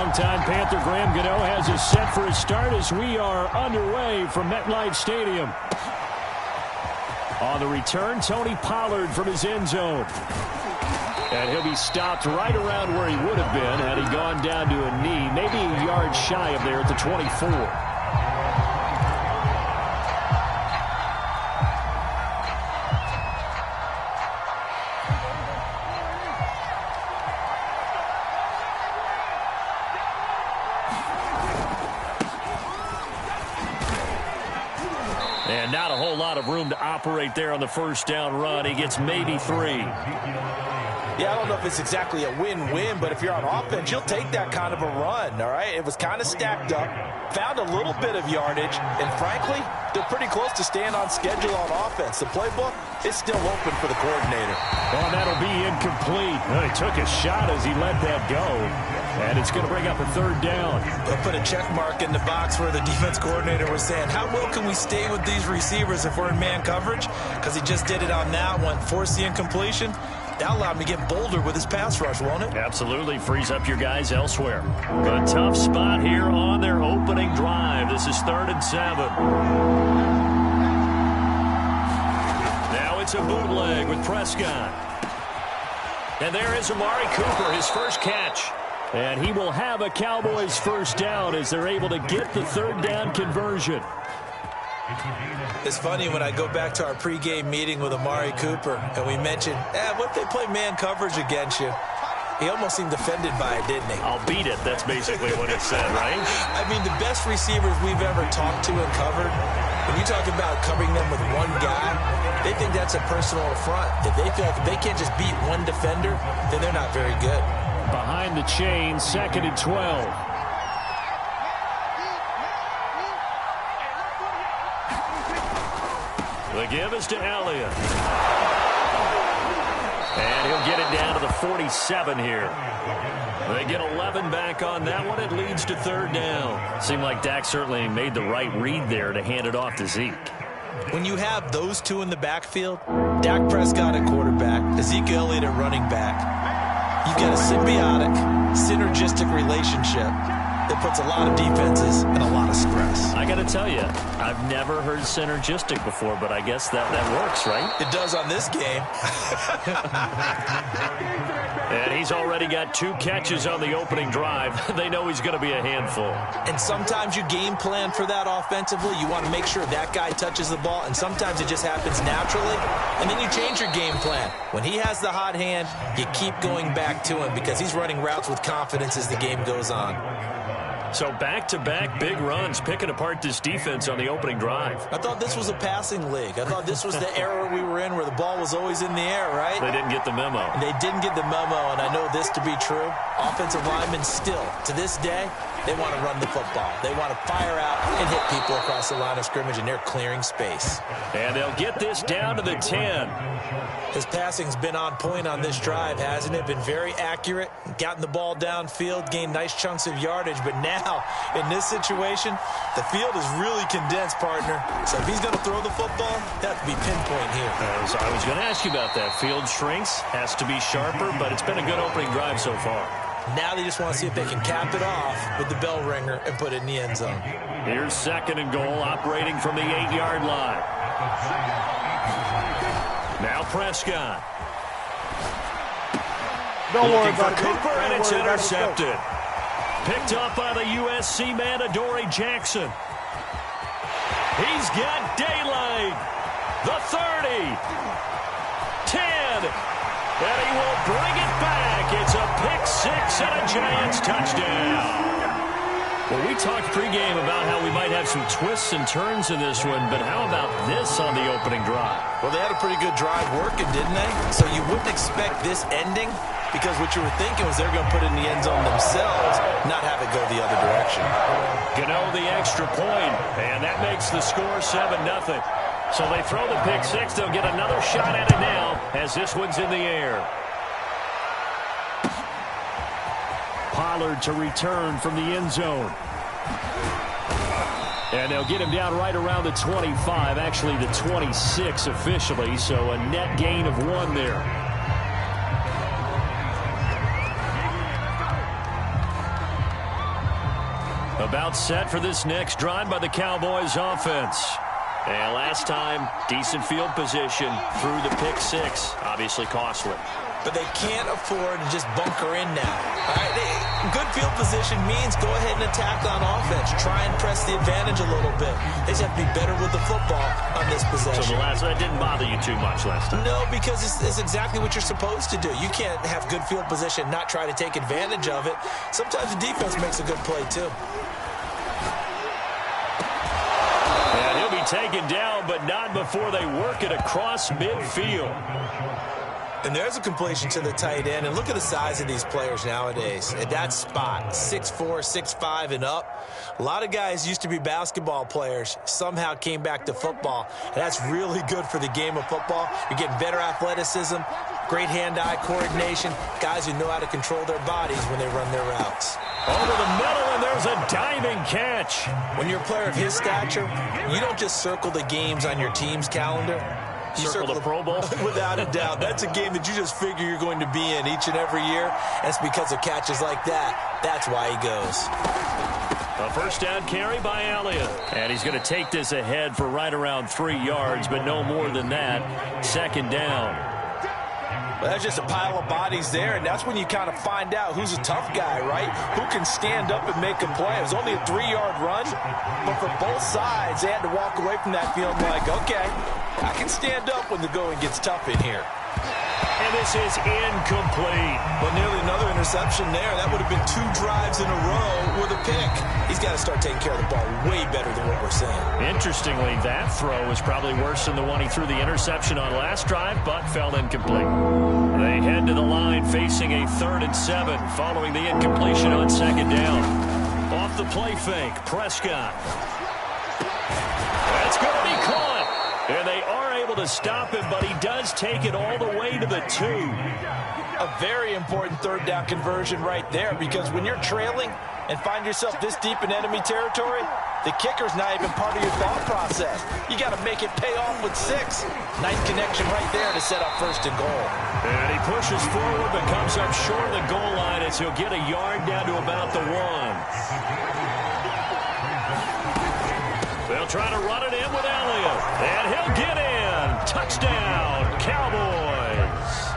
Longtime Panther Graham Gano has us set for his start as we are underway from MetLife Stadium. On the return, Tony Pollard from his end zone. And he'll be stopped right around where he would have been had he gone down to a knee, maybe a yard shy of there at the 24. And not a whole lot of room to operate there on the first down run. He gets maybe 3. Yeah, I don't know if it's exactly a win-win, but if you're on offense, you'll take that kind of a run, all right? It was kind of stacked up, found a little bit of yardage, and frankly, they're pretty close to staying on schedule on offense. The playbook is still open for the coordinator. Well, that'll be incomplete. Well, he took a shot as he let that go, and it's going to bring up a third down. They'll put a check mark in the box where the defense coordinator was saying, how well can we stay with these receivers if we're in man coverage? Because he just did it on that one, forced the incompletion. That allowed him to get bolder with his pass rush, won't it? Absolutely. Frees up your guys elsewhere. A tough spot here on their opening drive. This is 3rd and 7. Now it's a bootleg with Prescott. And there is Amari Cooper, his first catch. And he will have a Cowboys first down as they're able to get the third down conversion. It's funny when I go back to our pregame meeting with Amari Cooper and we mentioned, what if they play man coverage against you? He almost seemed offended by it, didn't he? I'll beat it. That's basically what he said, right? I mean, the best receivers we've ever talked to and covered, when you talk about covering them with one guy, they think that's a personal affront. If they feel like if they can't just beat one defender, then they're not very good. Behind the chain, 2nd and 12. The give is to Elliott. And he'll get it down to the 47 here. They get 11 back on that one. It leads to third down. Seemed like Dak certainly made the right read there to hand it off to Zeke. When you have those two in the backfield, Dak Prescott at quarterback, Ezekiel Elliott at running back, you've got a symbiotic, synergistic relationship that puts a lot of defenses and a lot of stress. I got to tell you, I've never heard synergistic before, but I guess that works, right? It does on this game. And he's already got 2 catches on the opening drive. They know he's going to be a handful. And sometimes you game plan for that offensively. You want to make sure that guy touches the ball, and sometimes it just happens naturally. And then you change your game plan. When he has the hot hand, you keep going back to him because he's running routes with confidence as the game goes on. So back-to-back big runs, picking apart this defense on the opening drive. I thought this was a passing league. I thought this was the era we were in where the ball was always in the air, right? They didn't get the memo. They didn't get the memo, and I know this to be true. Offensive linemen still, to this day, they want to run the football. They want to fire out and hit people across the line of scrimmage, and they're clearing space. And they'll get this down to the 10. His passing's been on point on this drive, hasn't it? Been very accurate, gotten the ball downfield, gained nice chunks of yardage, but now, in this situation, the field is really condensed, partner. So if he's going to throw the football, that has to be pinpoint here. So I was going to ask you about that. Field shrinks, has to be sharper, but it's been a good opening drive so far. Now they just want to see if they can cap it off with the bell ringer and put it in the end zone. Here's 2nd and goal, operating from the 8-yard line. Now Prescott. Don't worry Looking about for it. Cooper, and it's Don't worry about it. intercepted. Picked up by the USC man, Adoree Jackson. He's got daylight. The 30. 10. And he will bring it back. It's a pick-6 and a Giants touchdown. Well, we talked pregame about how we might have some twists and turns in this one, but how about this on the opening drive? Well, they had a pretty good drive working, didn't they? So you wouldn't expect this ending because what you were thinking was they're going to put it in the end zone themselves, not have it go the other direction. Gano the extra point, and that makes the score 7-0. So they throw the pick-6. They'll get another shot at it now as this one's in the air. Pollard to return from the end zone. And they'll get him down right around the 25, actually the 26 officially, so a net gain of 1 there. About set for this next drive by the Cowboys offense. And last time, decent field position through the pick six. Obviously costly. But they can't afford to just bunker in now. All right? Good field position means go ahead and attack on offense. Try and press the advantage a little bit. They just have to be better with the football on this possession. So that didn't bother you too much last time? No, because it's exactly what you're supposed to do. You can't have good field position, not try to take advantage of it. Sometimes the defense makes a good play, too. And he'll be taken down, but not before they work it across midfield. And there's a completion to the tight end. And look at the size of these players nowadays. At that spot, 6'4", 6'5", and up. A lot of guys used to be basketball players, somehow came back to football. And that's really good for the game of football. You're getting better athleticism, great hand-eye coordination, guys who know how to control their bodies when they run their routes. Over the middle, and there's a diving catch. When you're a player of his stature, you don't just circle the games on your team's calendar. You circle the Pro Bowl? Without a doubt. That's a game that you just figure you're going to be in each and every year. That's because of catches like that. That's why he goes. A first down carry by Elliott. And he's going to take this ahead for right around 3 yards, but no more than that. Second down. Well, that's just a pile of bodies there, and that's when you kind of find out who's a tough guy, right? Who can stand up and make a play. It was only a 3-yard run, but for both sides, they had to walk away from that feeling like, okay, I can stand up when the going gets tough in here. And this is incomplete. But nearly another interception there. That would have been 2 drives in a row with a pick. He's got to start taking care of the ball way better than what we're seeing. Interestingly, that throw was probably worse than the one he threw the interception on last drive, but fell incomplete. They head to the line facing a 3rd and 7 following the incompletion on second down. Off the play fake, Prescott. That's going to be caught. And they are able to stop him, but he does take it all the way to the 2. A very important 3rd down conversion right there, because when you're trailing and find yourself this deep in enemy territory, the kicker's not even part of your thought process. You got to make it pay off with 6. Nice connection right there to set up 1st and goal. And he pushes forward but comes up short of the goal line as he'll get a yard down to about the 1. They'll try to run it in with Elliott. And he'll get in. Touchdown, Cowboys.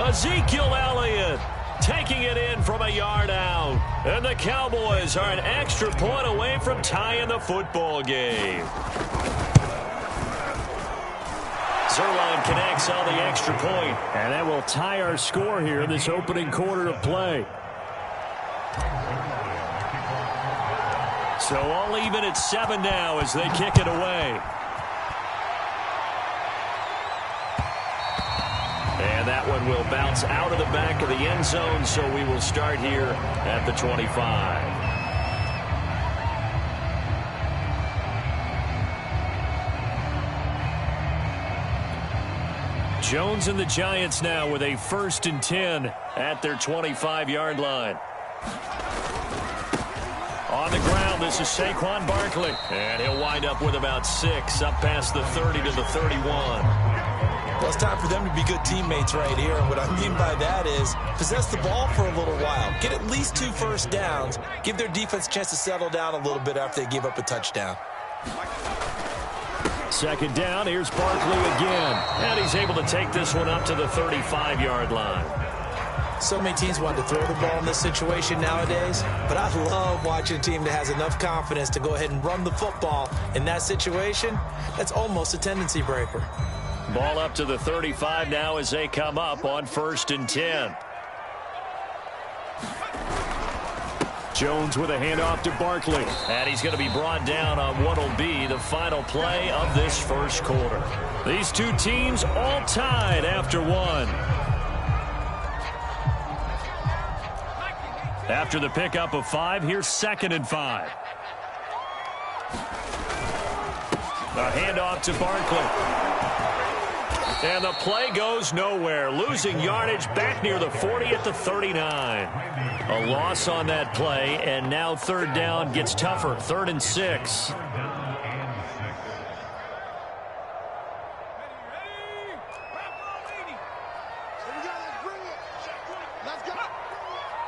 Ezekiel Elliott taking it in from a yard out. And the Cowboys are an extra point away from tying the football game. Zerline connects on the extra point. And that will tie our score here in this opening quarter of play. So all even at 7 now as they kick it away. And that one will bounce out of the back of the end zone, so we will start here at the 25. Jones and the Giants now with a 1st and 10 at their 25-yard line. On the ground, this is Saquon Barkley. And he'll wind up with about 6, up past the 30 to the 31. Well, it's time for them to be good teammates right here. And what I mean by that is possess the ball for a little while. Get at least 2 first downs. Give their defense a chance to settle down a little bit after they give up a touchdown. Second down, here's Barkley again. And he's able to take this one up to the 35-yard line. So many teams want to throw the ball in this situation nowadays, but I love watching a team that has enough confidence to go ahead and run the football in that situation. That's almost a tendency breaker. Ball up to the 35 now as they come up on 1st and 10. Jones with a handoff to Barkley. And he's going to be brought down on what will be the final play of this first quarter. These two teams all tied after 1. After the pickup of 5, here's 2nd and 5. A handoff to Barkley. And the play goes nowhere. Losing yardage back near the 40 at the 39. A loss on that play, and now 3rd down gets tougher. 3rd and 6.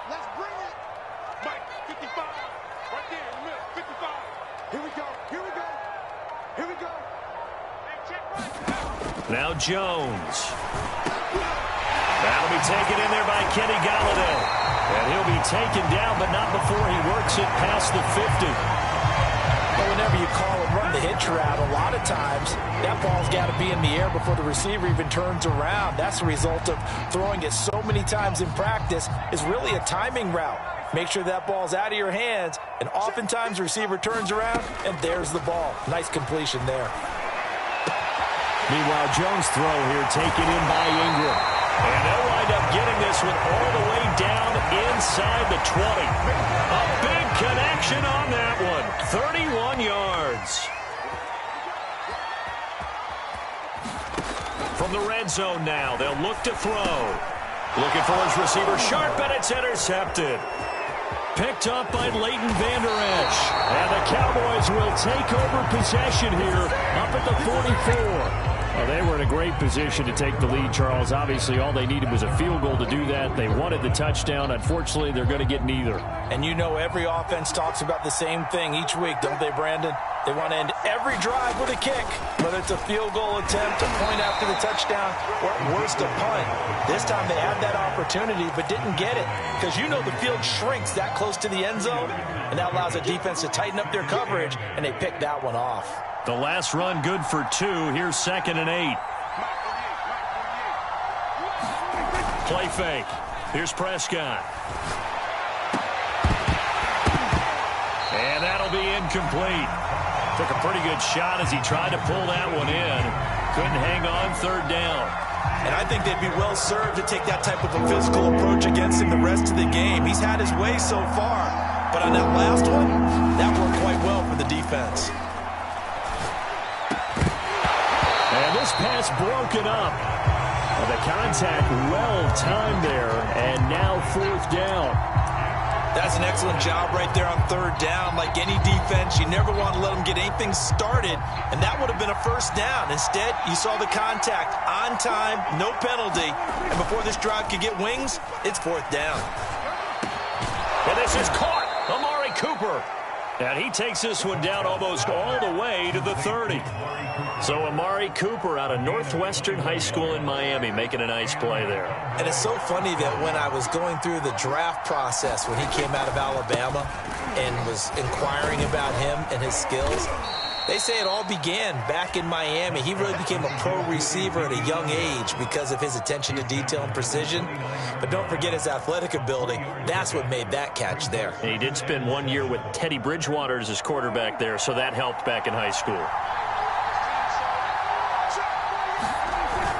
Let's bring it. Mike, 55, right there in the middle. Now Jones. That'll be taken in there by Kenny Galladay. And he'll be taken down, but not before he works it past the 50. Well, whenever you call and run the hitch route, a lot of times that ball's got to be in the air before the receiver even turns around. That's the result of throwing it so many times in practice. Is really a timing route. Make sure that ball's out of your hands, and oftentimes the receiver turns around, and there's the ball. Nice completion there. Meanwhile, Jones' throw here taken in by Ingram. And they'll wind up getting this one all the way down inside the 20. A big connection on that one. 31 yards. From the red zone now, they'll look to throw. Looking for his receiver, sharp, and it's intercepted. Picked up by Leighton Vander Esch. And the Cowboys will take over possession here up at the 44. Well, they were in a great position to take the lead, Charles. Obviously, all they needed was a field goal to do that. They wanted the touchdown. Unfortunately, they're going to get neither. And you know every offense talks about the same thing each week, don't they, Brandon? They want to end every drive with a kick, whether it's a field goal attempt, a point after the touchdown, or at worst a punt. This time they had that opportunity but didn't get it because you know the field shrinks that close to the end zone, and that allows the defense to tighten up their coverage, and they picked that one off. The last run good for 2. Here's 2nd and 8. Play fake. Here's Prescott. And that'll be incomplete. Took a pretty good shot as he tried to pull that one in. Couldn't hang on 3rd down. And I think they'd be well served to take that type of a physical approach against him the rest of the game. He's had his way so far. But on that last one, that worked quite well for the defense. And this pass broken up. Well, the contact well-timed there, and now 4th down. That's an excellent job right there on 3rd down. Like any defense, you never want to let them get anything started, and that would have been a 1st down. Instead, you saw the contact on time, no penalty, and before this drive could get wings, it's 4th down. And this is caught. Amari Cooper. And he takes this one down almost all the way to the 30. So Amari Cooper out of Northwestern High School in Miami making a nice play there. And it's so funny that when I was going through the draft process when he came out of Alabama and was inquiring about him and his skills, they say it all began back in Miami. He really became a pro receiver at a young age because of his attention to detail and precision. But don't forget his athletic ability. That's what made that catch there. And he did spend 1 year with Teddy Bridgewater as his quarterback there, so that helped back in high school.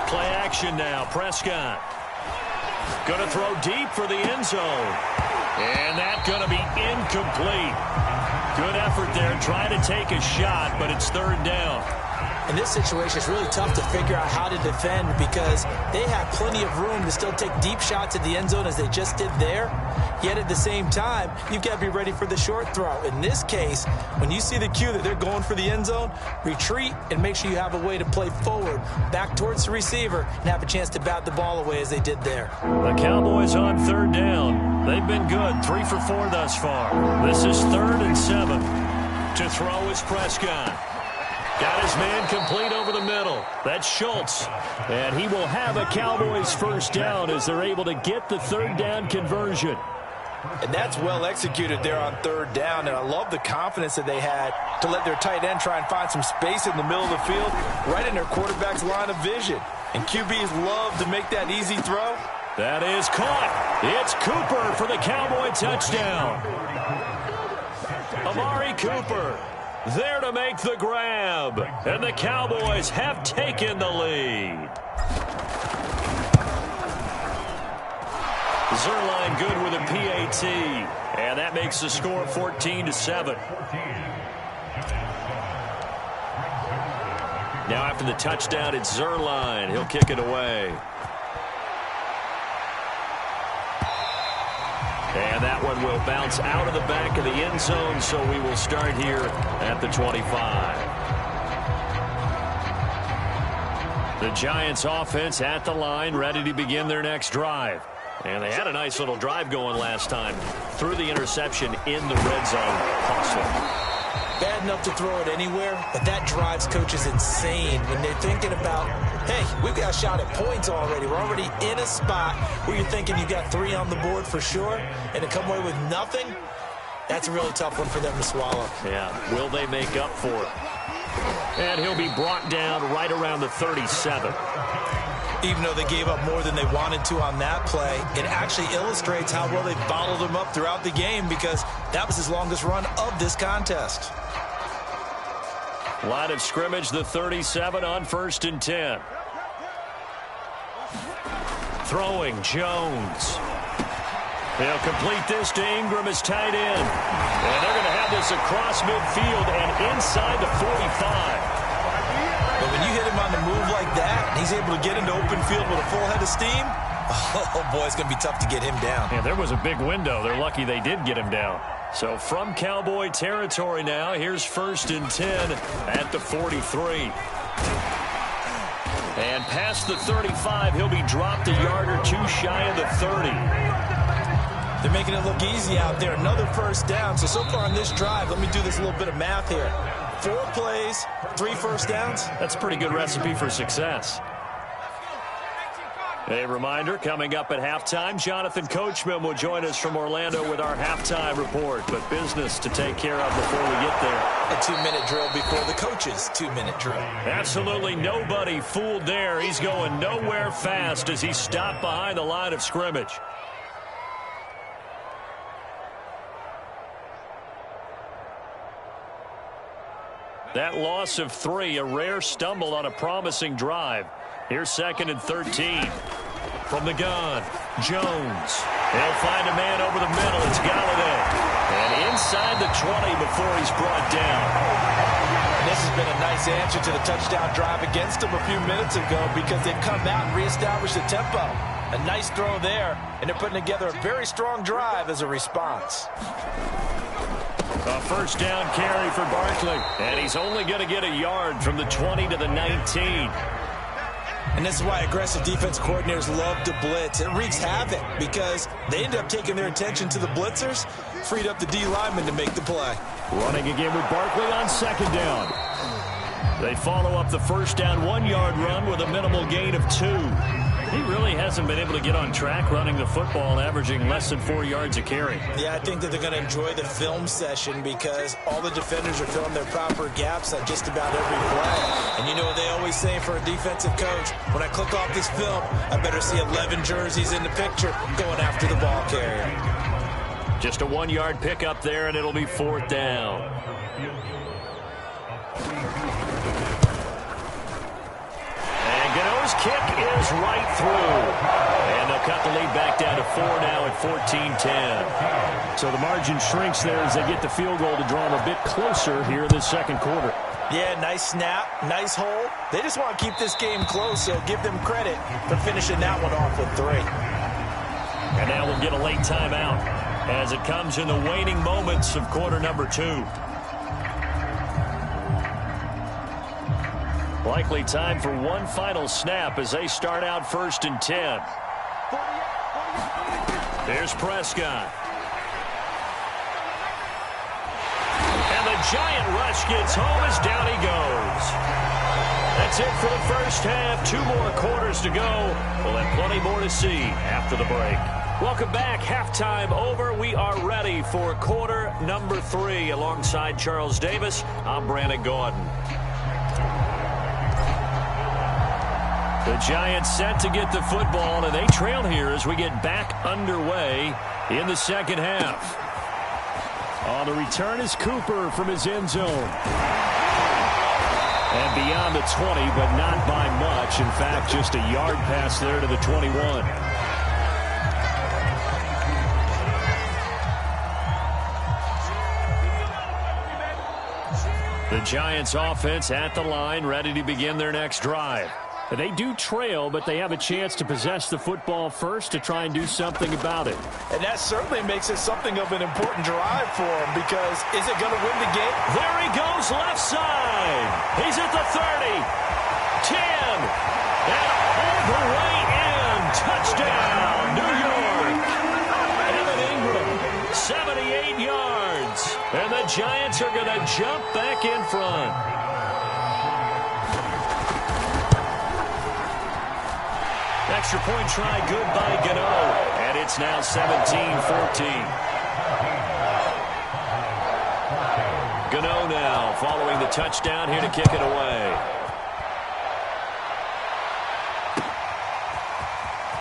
Play action now. Prescott. Going to throw deep for the end zone. And that's going to be incomplete. Good effort there, trying to take a shot, but it's 3rd down. In this situation, it's really tough to figure out how to defend because they have plenty of room to still take deep shots at the end zone as they just did there. Yet at the same time, you've got to be ready for the short throw. In this case, when you see the cue that they're going for the end zone, retreat and make sure you have a way to play forward, back towards the receiver, and have a chance to bat the ball away as they did there. The Cowboys on 3rd down. They've been good, 3 for 4 thus far. This is 3rd and 7. To throw is Prescott. Got his man complete over the middle. That's Schultz. And he will have a Cowboys 1st down as they're able to get the 3rd down conversion. And that's well executed there on 3rd down. And I love the confidence that they had to let their tight end try and find some space in the middle of the field, right in their quarterback's line of vision. And QBs love to make that easy throw. That is caught. It's Cooper for the Cowboy touchdown. Amari Cooper there to make the grab. And the Cowboys have taken the lead. Zerline good with a PAT. And that makes the score 14-7. Now after the touchdown, it's Zerline. He'll kick it away. And that one will bounce out of the back of the end zone, so we will start here at the 25. The Giants offense at the line, ready to begin their next drive. And they had a nice little drive going last time. Threw the interception in the red zone. Costly. Bad enough to throw it anywhere, but that drives coaches insane when they're thinking about, hey, we've got a shot at points already. We're already in a spot where you're thinking you got 3 on the board for sure, and to come away with nothing, that's a really tough one for them to swallow. Yeah, will they make up for it? And he'll be brought down right around the 37. Even though they gave up more than they wanted to on that play, it actually illustrates how well they bottled them up throughout the game because that was his longest run of this contest. Line of scrimmage, the 37 on 1st and 10. Throwing, Jones. They'll complete this to Ingram as tight end. And they're going to have this across midfield and inside the 45. But when you hit him on the move like that, and he's able to get into open field with a full head of steam, oh boy, it's going to be tough to get him down. Yeah, there was a big window. They're lucky they did get him down. So from Cowboy territory now, here's 1st and 10 at the 43. And past the 35, he'll be dropped a yard or 2 shy of the 30. They're making it look easy out there. Another first down. So far on this drive, let me do this little bit of math here. 4 plays, 3 first downs. That's a pretty good recipe for success. A reminder, coming up at halftime, Jonathan Coachman will join us from Orlando with our halftime report. But business to take care of before we get there. A 2-minute drill before the coach's 2-minute drill. Absolutely nobody fooled there. He's going nowhere fast as he stopped behind the line of scrimmage. That loss of 3, a rare stumble on a promising drive. Here's 2nd and 13. From the gun, Jones. They'll find a man over the middle. It's Galladay. And inside the 20 before he's brought down. And this has been a nice answer to the touchdown drive against them a few minutes ago because they've come out and reestablished the tempo. A nice throw there, and they're putting together a very strong drive as a response. A first down carry for Barkley. And he's only going to get a yard from the 20 to the 19. And this is why aggressive defense coordinators love to blitz. It wreaks havoc because they end up taking their attention to the blitzers, freed up the D lineman to make the play. Running again with Barkley on 2nd down. They follow up the first down 1-yard run with a minimal gain of 2. He really hasn't been able to get on track running the football, averaging less than 4 yards a carry. Yeah, I think that they're going to enjoy the film session because all the defenders are filling their proper gaps at just about every play. And you know what they always say for a defensive coach? When I click off this film, I better see 11 jerseys in the picture going after the ball carrier. Just a 1-yard pickup there, and it'll be 4th down. Gano's kick is right through. And they'll cut the lead back down to 4 now at 14-10. So the margin shrinks there as they get the field goal to draw them a bit closer here in the 2nd quarter. Yeah, nice snap, nice hole. They just want to keep this game close, so give them credit for finishing that one off with 3. And now we'll get a late timeout as it comes in the waning moments of quarter number 2. Likely time for one final snap as they start out 1st and 10. There's Prescott. And the giant rush gets home as down he goes. That's it for the first half. 2 more quarters to go. We'll have plenty more to see after the break. Welcome back. Halftime over. We are ready for quarter number 3. Alongside Charles Davis, I'm Brandon Gordon. The Giants set to get the football, and they trail here as we get back underway in the 2nd half. On the return is Cooper from his end zone. And beyond the 20, but not by much. In fact, just a yard pass there to the 21. The Giants offense at the line, ready to begin their next drive. They do trail, but they have a chance to possess the football first to try and do something about it. And that certainly makes it something of an important drive for them because is it going to win the game? There he goes left side. He's at the 30, 10, and all the way in. Touchdown, New York. And the Giants are going to jump back in front. Extra point try good by Gano. And it's now 17-14. Gano now following the touchdown here to kick it away.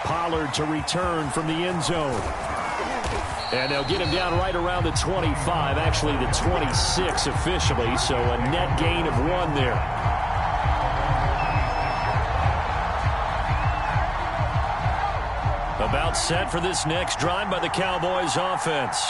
Pollard to return from the end zone. And they'll get him down right around the 25, actually the 26 officially, so a net gain of 1 there. About set for this next drive by the Cowboys offense.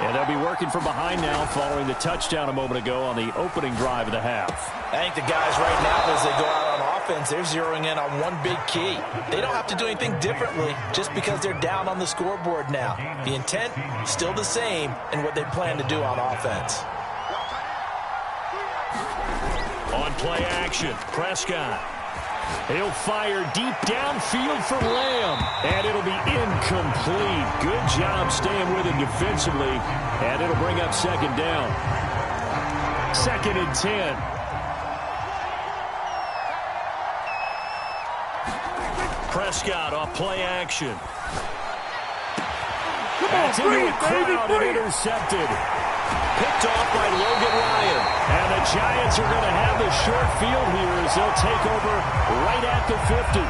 And they'll be working from behind now following the touchdown a moment ago on the opening drive of the half. I think the guys right now, as they go out on offense, they're zeroing in on one big key. They don't have to do anything differently just because they're down on the scoreboard now. The intent, still the same in what they plan to do on offense. On play action, Prescott. He'll fire deep downfield for Lamb. And it'll be incomplete. Good job staying with him defensively. And it'll bring up second down. 2nd and 10. Prescott off play action. That's into a crowd and intercepted. Picked off by Logan Ryan. And the Giants are going to have the short field here as they'll take over right at the 50.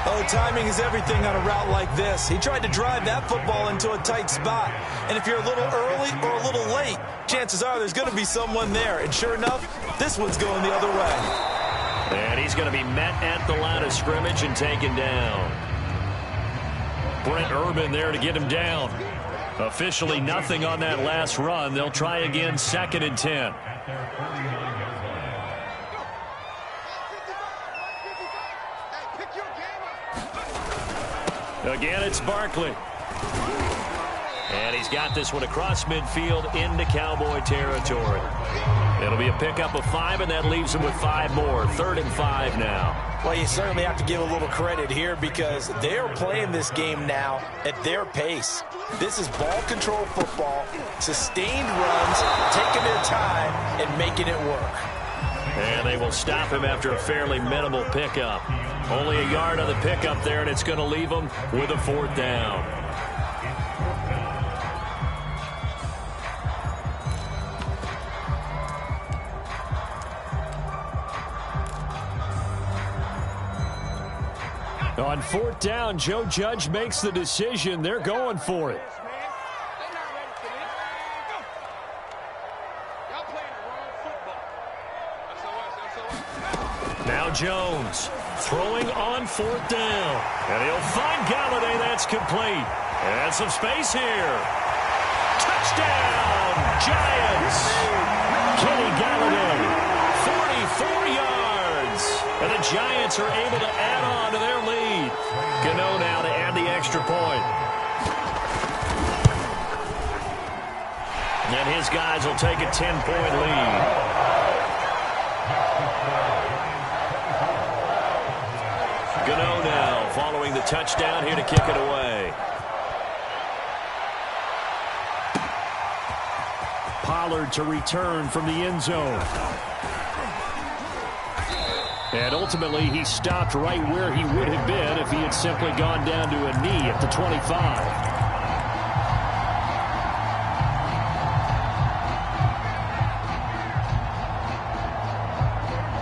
Oh, timing is everything on a route like this. He tried to drive that football into a tight spot. And if you're a little early or a little late, chances are there's going to be someone there. And sure enough, this one's going the other way. And he's going to be met at the line of scrimmage and taken down. Brent Urban there to get him down. Officially nothing on that last run. They'll try again, 2nd and 10. Again, it's Barkley. And he's got this one across midfield into Cowboy territory. It'll be a pickup of 5, and that leaves him with 5 more. 3rd and 5 now. Well, you certainly have to give a little credit here because they're playing this game now at their pace. This is ball control football, sustained runs, taking their time, and making it work. And they will stop him after a fairly minimal pickup. Only a yard on the pickup there, and it's going to leave him with a 4th down. On 4th down, Joe Judge makes the decision. They're going for it. Now Jones throwing on 4th down. And he'll find Galladay. That's complete. And some space here. Touchdown, Giants. Kenny Galladay, 44 yards. And the Giants are able to add on to their lead. Gano now to add the extra point. And his guys will take a 10-point lead. Gano now following the touchdown here to kick it away. Pollard to return from the end zone. And ultimately, he stopped right where he would have been if he had simply gone down to a knee at the 25.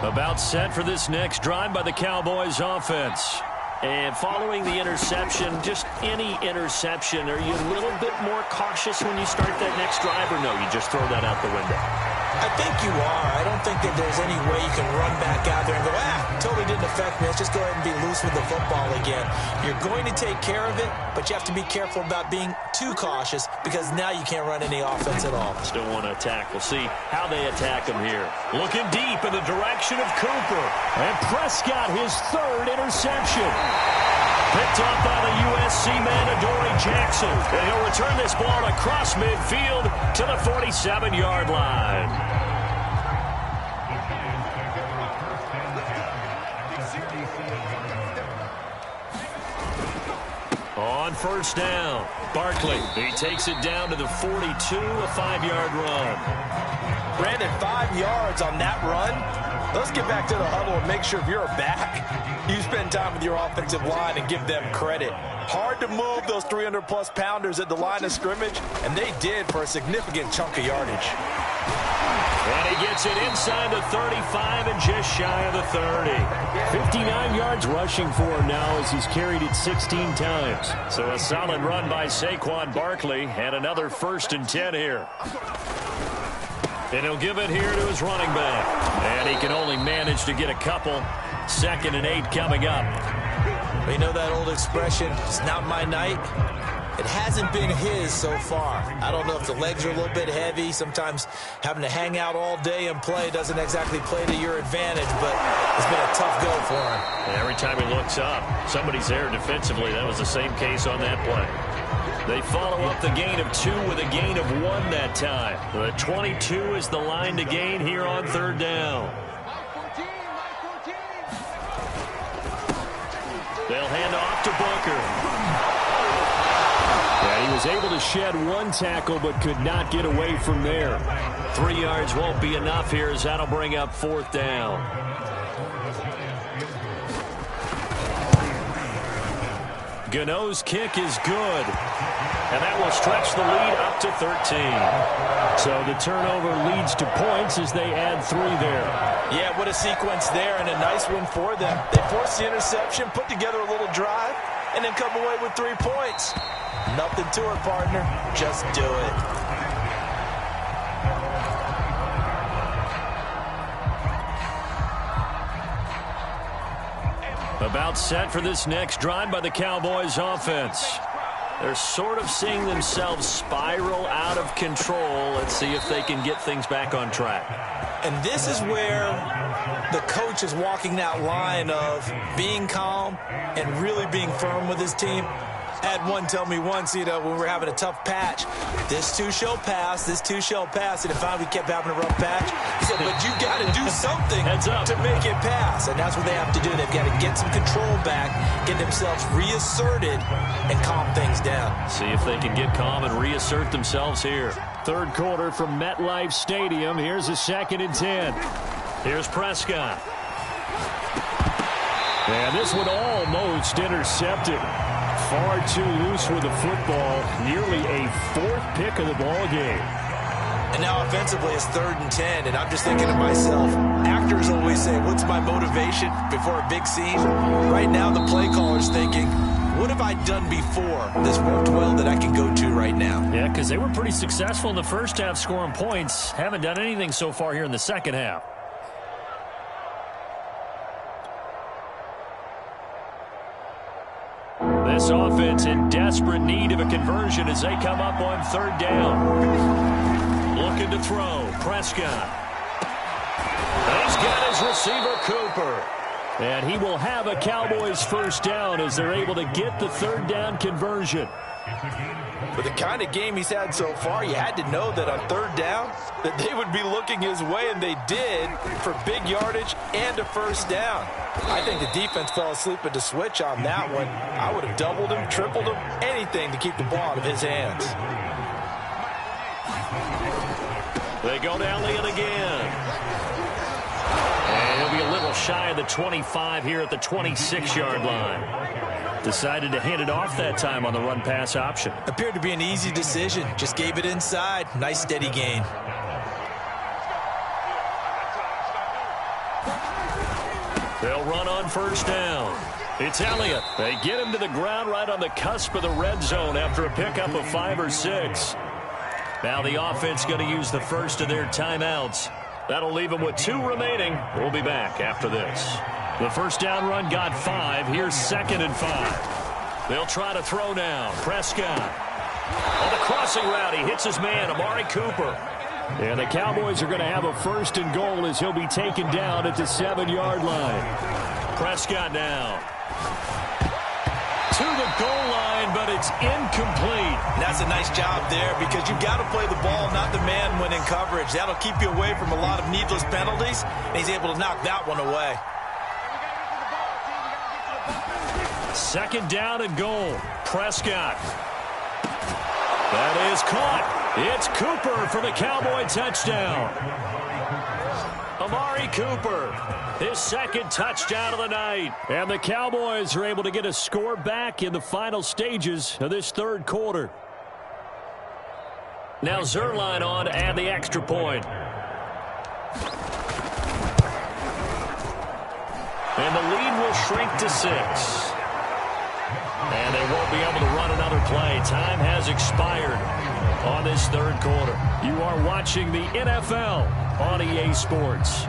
About set for this next drive by the Cowboys offense. And following the interception, just any interception, are you a little bit more cautious when you start that next drive, or no, you just throw that out the window? I think you are. I don't think that there's any way you can run back out there and go, totally didn't affect me. Let's just go ahead and be loose with the football again. You're going to take care of it, but you have to be careful about being too cautious because now you can't run any offense at all. Still want to attack. We'll see how they attack him here. Looking deep in the direction of Cooper. And Prescott, his 3rd interception. Picked off by the USC man, Adoree Jackson. And he'll return this ball across midfield to the 47-yard line. On on first down. Barkley, he takes it down to the 42, a 5-yard run. Brandon, 5 yards on that run. Let's get back to the huddle and make sure if you're a back, you spend time with your offensive line and give them credit. Hard to move those 300-plus pounders at the line of scrimmage, and they did for a significant chunk of yardage. And he gets it inside the 35 and just shy of the 30. 59 yards rushing for him now as he's carried it 16 times. So a solid run by Saquon Barkley and another 1st and 10 here. And he'll give it here to his running back. And he can only manage to get a couple. 2nd and 8 coming up. You know that old expression, it's not my night? It hasn't been his so far. I don't know if the legs are a little bit heavy. Sometimes having to hang out all day and play doesn't exactly play to your advantage, but it's been a tough go for him. And every time he looks up, somebody's there defensively. That was the same case on that play. They follow up the gain of 2 with a gain of 1 that time. The 22 is the line to gain here on 3rd down. They'll hand off to Booker. Yeah, he was able to shed 1 tackle but could not get away from there. 3 yards won't be enough here as that'll bring up 4th down. Gano's kick is good. And that will stretch the lead up to 13. So the turnover leads to points as they add 3 there. Yeah, what a sequence there, and a nice one for them. They forced the interception, put together a little drive, and then come away with 3 points. Nothing to it, partner. Just do it. About set for this next drive by the Cowboys offense. They're sort of seeing themselves spiral out of control. Let's see if they can get things back on track. And this is where the coach is walking that line of being calm and really being firm with his team. I had one tell me once, when we were having a tough patch, this too shall pass, this too shall pass. And if we kept having a rough patch, he said, but you got to do something to make it pass. And that's what they have to do. They've got to get some control back, get themselves reasserted, and calm things down. See if they can get calm and reassert themselves here. 3rd quarter from MetLife Stadium. Here's a 2nd and 10. Here's Prescott. And this one almost intercepted. Far too loose with the football. Nearly a 4th pick of the ball game. And now offensively it's 3rd and 10. And I'm just thinking to myself, actors always say, what's my motivation before a big scene? Right now the play caller's thinking, what have I done before this worked well that I can go to right now? Yeah, because they were pretty successful in the first half scoring points. Haven't done anything so far here in the second half. This offense in desperate need of a conversion as they come up on 3rd down. Looking to throw. Prescott. He's got his receiver, Cooper. And he will have a Cowboys 1st down as they're able to get the 3rd down conversion. With the kind of game he's had so far, you had to know that on 3rd down that they would be looking his way, and they did, for big yardage and a 1st down. I think the defense fell asleep at the switch on that one. I would have doubled him, tripled him, anything to keep the ball out of his hands. They go to Elliott again. And he'll be a little shy of the 25 here at the 26-yard line. Decided to hand it off that time on the run-pass option. Appeared to be an easy decision. Just gave it inside. Nice steady gain. They'll run on 1st down. It's Elliott. They get him to the ground right on the cusp of the red zone after a pickup of 5 or 6. Now the offense going to use the first of their timeouts. That'll leave them with 2 remaining. We'll be back after this. The 1st down run got 5. Here's 2nd and 5. They'll try to throw now. Prescott. On the crossing route, he hits his man, Amari Cooper. And the Cowboys are going to have a 1st and goal as he'll be taken down at the 7-yard line. Prescott now. To the goal line, but it's incomplete. That's a nice job there because you've got to play the ball, not the man when in coverage. That'll keep you away from a lot of needless penalties, and he's able to knock that one away. 2nd down and goal. Prescott. That is caught. It's Cooper for the Cowboy touchdown. Amari Cooper, his second touchdown of the night. And the Cowboys are able to get a score back in the final stages of this third quarter. Now Zerline on to add the extra point. And the lead will shrink to 6. And they won't be able to run another play. Time has expired on this third quarter. You are watching the NFL on EA Sports.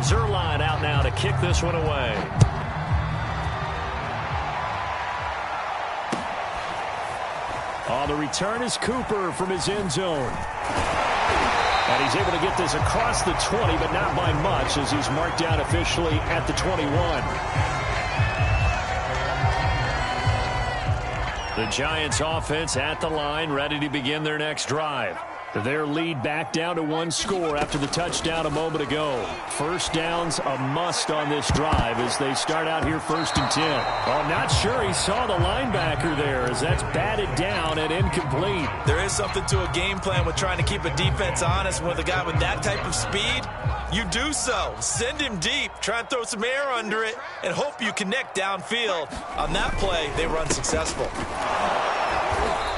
Zerline out now to kick this one away. On the return is Cooper from his end zone. And he's able to get this across the 20, but not by much, as he's marked down officially at the 21. The Giants offense at the line, ready to begin their next drive. Their lead back down to 1 score after the touchdown a moment ago. First down's a must on this drive as they start out here 1st and 10. I'm not sure he saw the linebacker there, as that's batted down and incomplete. There is something to a game plan with trying to keep a defense honest. With a guy with that type of speed, you do so. Send him deep, try and throw some air under it, and hope you connect downfield. On that play, they were unsuccessful.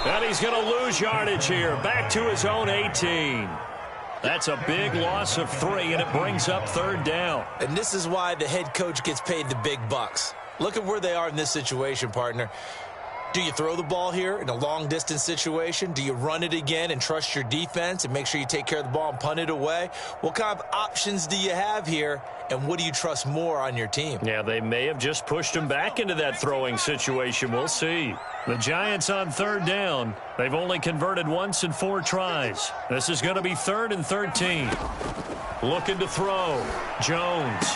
And he's going to lose yardage here. Back to his own 18. That's a big loss of 3, and it brings up 3rd down. And this is why the head coach gets paid the big bucks. Look at where they are in this situation, partner. Do you throw the ball here in a long-distance situation? Do you run it again and trust your defense and make sure you take care of the ball and punt it away? What kind of options do you have here, and what do you trust more on your team? Yeah, they may have just pushed him back into that throwing situation. We'll see. The Giants on 3rd down. They've only converted once in 4 tries. This is going to be 3rd and 13. Looking to throw. Jones.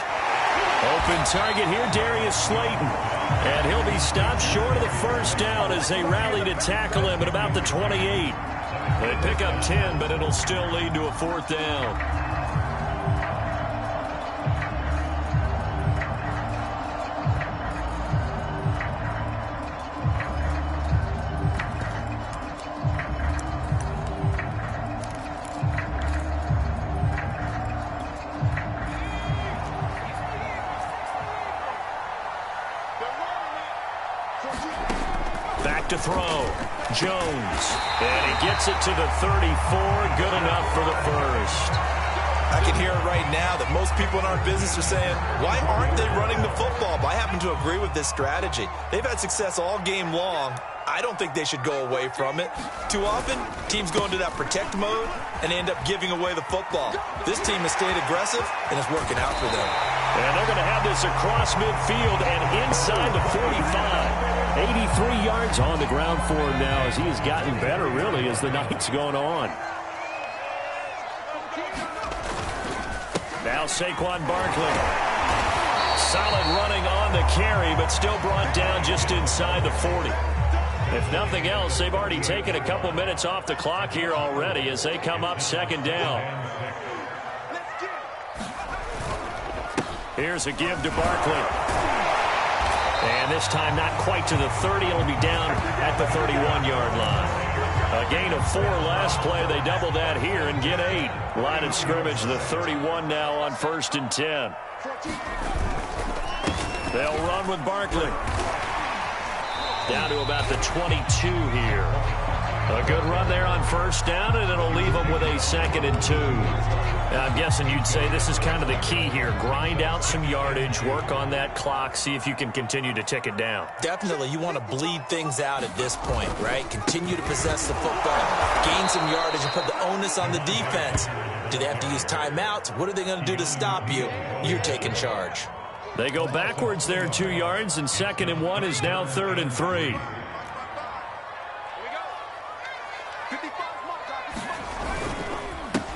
Open target here, Darius Slayton. And he'll be stopped short of the 1st down as they rally to tackle him at about the 28. They pick up 10, but it'll still lead to a 4th down. Back to throw. Jones. And he gets it to the 34. Good enough for the 1st. I can hear it right now that most people in our business are saying, why aren't they running the football? But I happen to agree with this strategy. They've had success all game long. I don't think they should go away from it. Too often, teams go into that protect mode and end up giving away the football. This team has stayed aggressive, and it's working out for them. And they're going to have this across midfield and inside the 45. 83 yards on the ground for him now as he has gotten better, really, as the night's going on. Now Saquon Barkley. Solid running on the carry, but still brought down just inside the 40. If nothing else, they've already taken a couple minutes off the clock here already as they come up 2nd down. Here's a give to Barkley. And this time not quite to the 30. It'll be down at the 31-yard line. A gain of 4 last play. They double that here and get 8. Line of scrimmage, the 31 now on 1st and 10. They'll run with Barkley. Down to about the 22 here. A good run there on 1st down, and it'll leave them with a 2nd and 2. I'm guessing you'd say this is kind of the key here. Grind out some yardage, work on that clock, see if you can continue to tick it down. Definitely, you want to bleed things out at this point, right? Continue to possess the football, gain some yardage, and put the onus on the defense. Do they have to use timeouts? What are they going to do to stop you? You're taking charge. They go backwards there 2 yards, and 2nd and 1 is now 3rd and 3.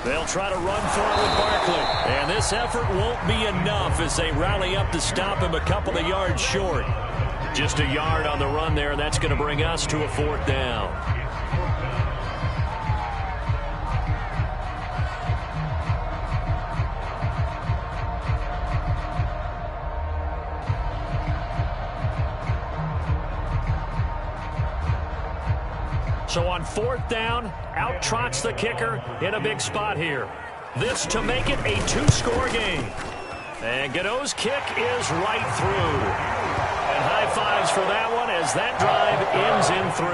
They'll try to run for it with Barkley. And this effort won't be enough as they rally up to stop him a couple of yards short. Just a yard on the run there, and that's going to bring us to a 4th down. 4 So on 4th down, out trots the kicker in a big spot here. This to make it a 2-score game. And Godot's kick is right through. And high fives for that one as that drive ends in 3.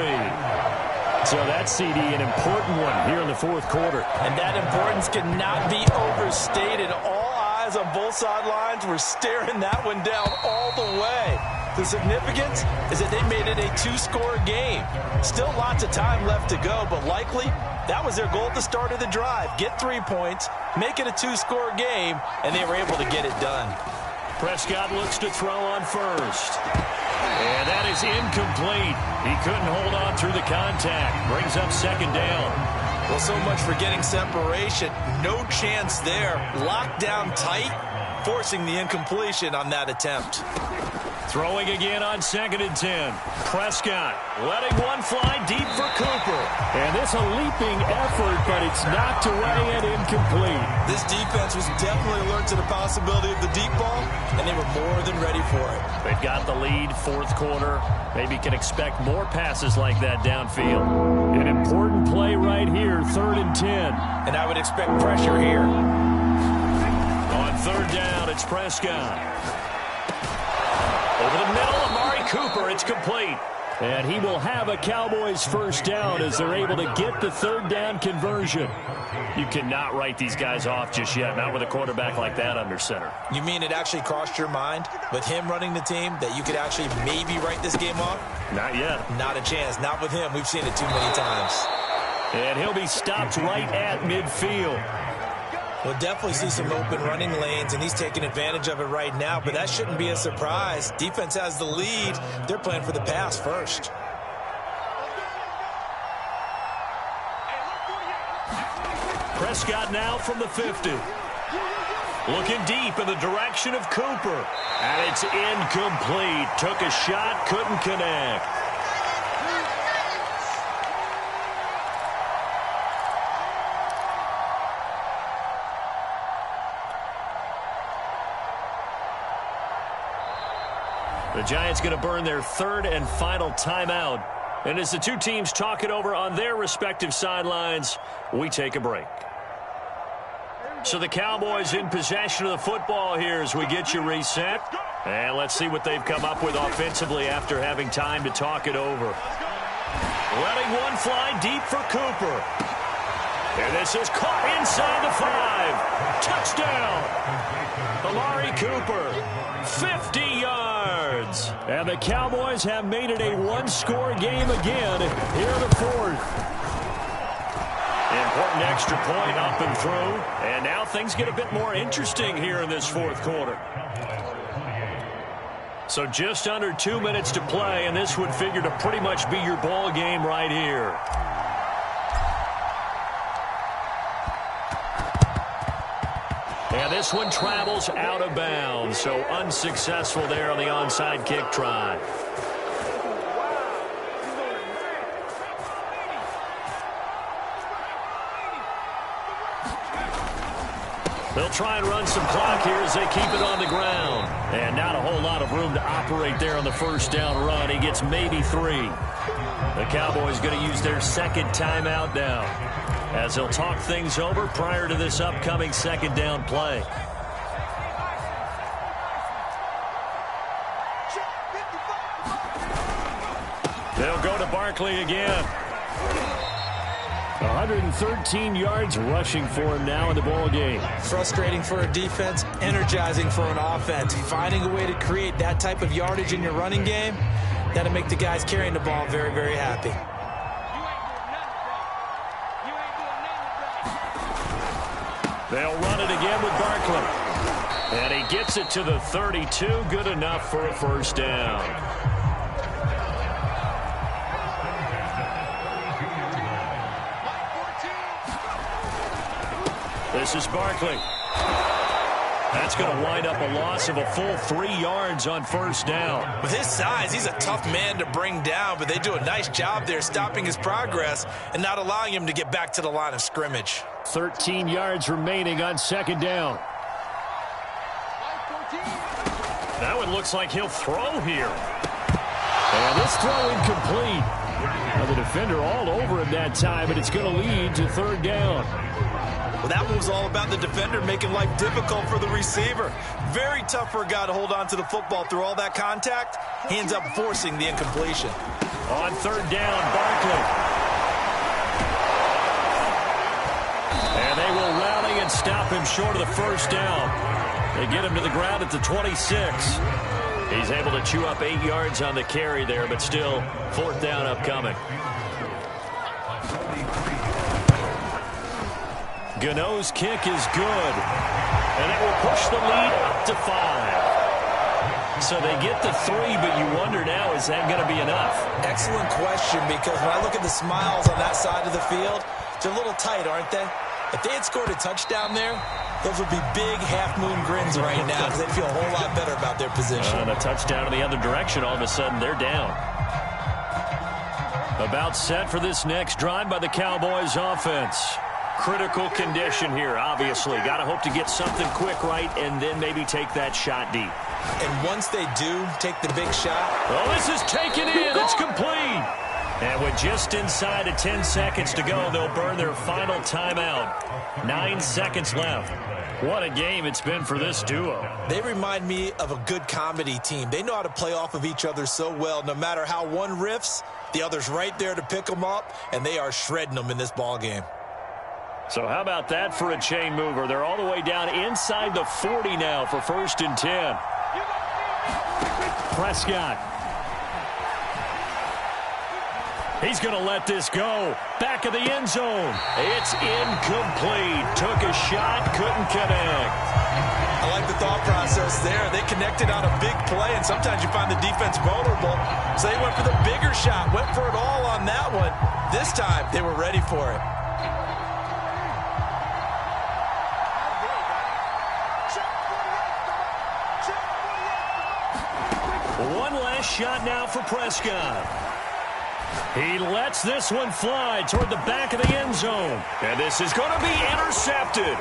So that CD, an important one here in the 4th quarter. And that importance cannot be overstated. All eyes on both sidelines were staring that one down all the way. The significance is that they made it a 2-score game. Still lots of time left to go, but likely that was their goal at the start of the drive. Get 3 points, make it a 2-score game, and they were able to get it done. Prescott looks to throw on first. And that is incomplete. He couldn't hold on through the contact. Brings up 2nd down. Well, so much for getting separation. No chance there. Locked down tight, forcing the incompletion on that attempt. Throwing again on 2nd and 10. Prescott letting one fly deep for Cooper. And this a leaping effort, but it's knocked away and incomplete. This defense was definitely alert to the possibility of the deep ball, and they were more than ready for it. They've got the lead, 4th quarter. Maybe can expect more passes like that downfield. An important play right here, 3rd and 10. And I would expect pressure here. On 3rd down, it's Prescott. Over the middle, Amari Cooper, it's complete. And he will have a Cowboys 1st down as they're able to get the 3rd down conversion. You cannot write these guys off just yet, not with a quarterback like that under center. You mean it actually crossed your mind with him running the team that you could actually maybe write this game off? Not yet. Not a chance. Not with him. We've seen it too many times. And he'll be stopped right at midfield. We'll definitely see some open running lanes, and he's taking advantage of it right now, but that shouldn't be a surprise. Defense has the lead. They're playing for the pass first. Prescott now from the 50. Looking deep in the direction of Cooper. And it's incomplete. Took a shot, couldn't connect. The Giants going to burn their 3rd and final timeout. And as the two teams talk it over on their respective sidelines, we take a break. So the Cowboys in possession of the football here as we get you reset. And let's see what they've come up with offensively after having time to talk it over. Letting one fly deep for Cooper. And this is caught inside the 5. Touchdown. Amari Cooper, 50 yards. And the Cowboys have made it a 1-score game again here in the 4th. Important extra point up and through. And now things get a bit more interesting here in this 4th quarter. So just under 2 minutes to play, and this would figure to pretty much be your ball game right here. And this one travels out of bounds, so unsuccessful there on the onside kick try. They'll try and run some clock here as they keep it on the ground. And not a whole lot of room to operate there on the 1st down run. He gets maybe 3. The Cowboys going to use their 2nd timeout now, as they'll talk things over prior to this upcoming 2nd down play. They'll go to Barkley again. 113 yards rushing for him now in the ball game. Frustrating for a defense, energizing for an offense. Finding a way to create that type of yardage in your running game, that'll make the guys carrying the ball very, very happy. They'll run it again with Barkley. And he gets it to the 32. Good enough for a 1st down. This is Barkley. That's going to wind up a loss of a full 3 yards on 1st down. With his size, he's a tough man to bring down, but they do a nice job there stopping his progress and not allowing him to get back to the line of scrimmage. 13 yards remaining on 2nd down. That one looks like he'll throw here. And this throw incomplete. Now the defender all over him that time, and it's going to lead to third down. Well, that one was all about the defender making life difficult for the receiver. Very tough for a guy to hold on to the football through all that contact. He ends up forcing the incompletion. On third down, Barkley. And they will rally and stop him short of the first down. They get him to the ground at the 26. He's able to chew up 8 yards on the carry there, but still fourth down upcoming. Gano's kick is good, and it will push the lead up to 5. So they get the 3, but you wonder now, is that going to be enough? Excellent question, because when I look at the smiles on that side of the field, they're a little tight, aren't they? If they had scored a touchdown there, those would be big half-moon grins right now because they'd feel a whole lot better about their position. And a touchdown in the other direction, all of a sudden they're down. About set for this next drive by the Cowboys offense. Critical condition here, obviously. Got to hope to get something quick right and then maybe take that shot deep. And once they do take the big shot. Oh, this is taken in. It's complete. And with just inside of 10 seconds to go, they'll burn their final timeout. 9 seconds left. What a game it's been for this duo. They remind me of a good comedy team. They know how to play off of each other so well. No matter how one riffs, the other's right there to pick them up, and they are shredding them in this ball game. So how about that for a chain mover? They're all the way down inside the 40 now for 1st and 10. Prescott. He's going to let this go. Back of the end zone. It's incomplete. Took a shot, couldn't connect. I like the thought process there. They connected on a big play, and sometimes you find the defense vulnerable. So they went for the bigger shot, went for it all on that one. This time, they were ready for it. One last shot now for Prescott. He lets this one fly toward the back of the end zone. And this is going to be intercepted.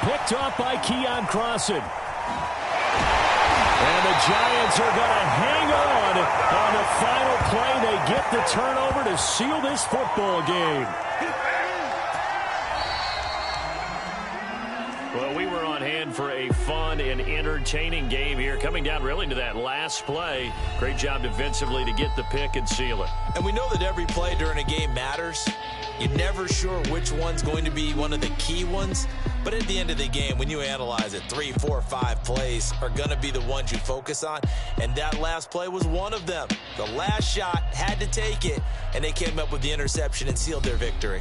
Picked off by Keon Crossan. And the Giants are going to hang on the final play. They get the turnover to seal this football game. Well, we were on hand for a fun and entertaining game here. Coming down really to that last play. Great job defensively to get the pick and seal it. And we know that every play during a game matters. You're never sure which one's going to be one of the key ones. But at the end of the game, when you analyze it, 3, 4, 5 plays are going to be the ones you focus on. And that last play was one of them. The last shot had to take it, and they came up with the interception and sealed their victory.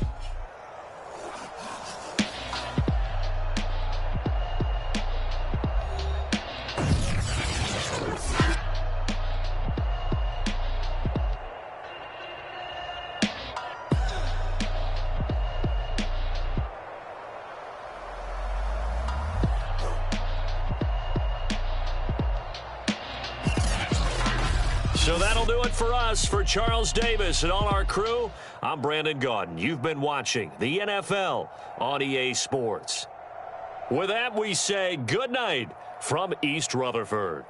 So that'll do it for us. For Charles Davis and all our crew, I'm Brandon Gaudin. You've been watching the NFL on EA Sports. With that, we say good night from East Rutherford.